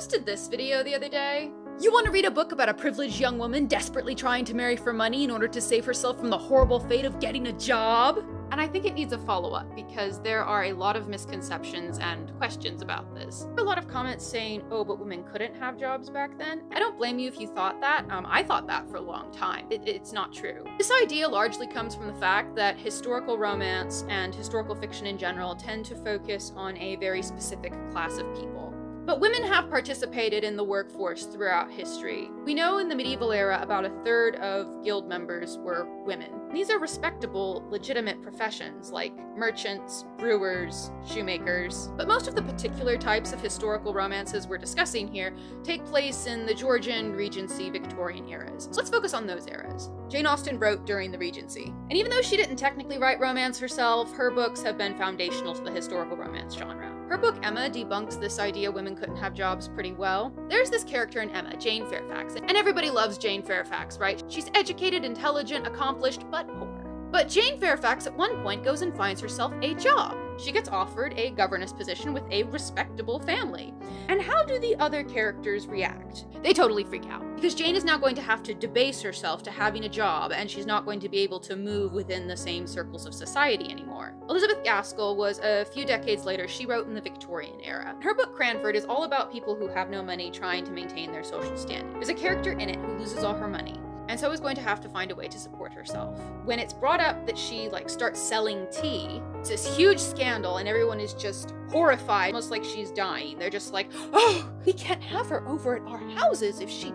posted this video the other day. You want to read a book about a privileged young woman desperately trying to marry for money in order to save herself from the horrible fate of getting a job? And I think it needs a follow-up because there are a lot of misconceptions and questions about this. A lot of comments saying, oh, but women couldn't have jobs back then. I don't blame you if you thought that. I thought that for a long time. It's not true. This idea largely comes from the fact that historical romance and historical fiction in general tend to focus on a very specific class of people. But women have participated in the workforce throughout history. We know in the medieval era about a third of guild members were women. These are respectable, legitimate professions like merchants, brewers, shoemakers. But most of the particular types of historical romances we're discussing here take place in the Georgian, Regency, Victorian eras. So let's focus on those eras. Jane Austen wrote during the Regency. And even though she didn't technically write romance herself, her books have been foundational to the historical romance genre. Her book Emma debunks this idea women couldn't have jobs pretty well. There's this character in Emma, Jane Fairfax, and everybody loves Jane Fairfax, right? She's educated, intelligent, accomplished, but poor. But Jane Fairfax at one point goes and finds herself a job. She gets offered a governess position with a respectable family. And how do the other characters react? They totally freak out, because Jane is now going to have to debase herself to having a job, and she's not going to be able to move within the same circles of society anymore. Elizabeth Gaskell was a few decades later. She wrote in the Victorian era. Her book Cranford is all about people who have no money trying to maintain their social standing. There's a character in it who loses all her money, and so is going to have to find a way to support herself. When it's brought up that she starts selling tea, it's this huge scandal and everyone is just horrified, almost like she's dying. They're just like, oh, we can't have her over at our houses if she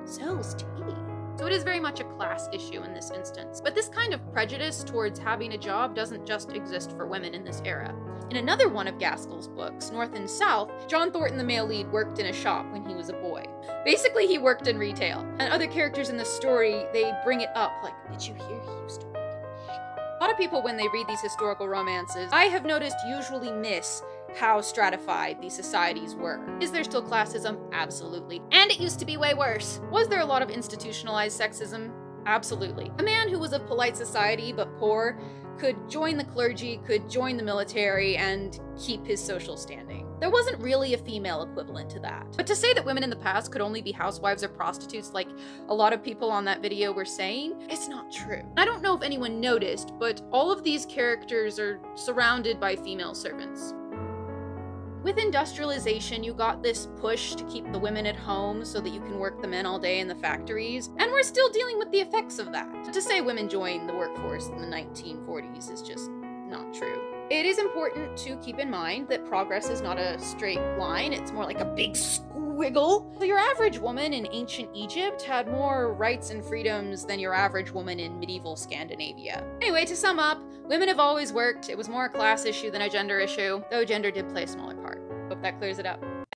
sells tea. So it is very much a class issue in this instance. But this kind of prejudice towards having a job doesn't just exist for women in this era. In another one of Gaskell's books, North and South, John Thornton, the male lead, worked in a shop when he was a boy. Basically, he worked in retail. And other characters in the story, they bring it up, like, did you hear he used to work in a shop? A lot of people, when they read these historical romances, I have noticed usually miss how stratified these societies were. Is there still classism? Absolutely. And it used to be way worse. Was there a lot of institutionalized sexism? Absolutely. A man who was of polite society but poor could join the clergy, could join the military, and keep his social standing. There wasn't really a female equivalent to that. But to say that women in the past could only be housewives or prostitutes like a lot of people on that video were saying, it's not true. I don't know if anyone noticed, but all of these characters are surrounded by female servants. With industrialization, you got this push to keep the women at home so that you can work the men all day in the factories, and we're still dealing with the effects of that. To say women joined the workforce in the 1940s is just not true. It is important to keep in mind that progress is not a straight line, it's more like a big squiggle. So your average woman in ancient Egypt had more rights and freedoms than your average woman in medieval Scandinavia. Anyway, to sum up, women have always worked. It was more a class issue than a gender issue, though gender did play a smaller part. Hope that clears it up.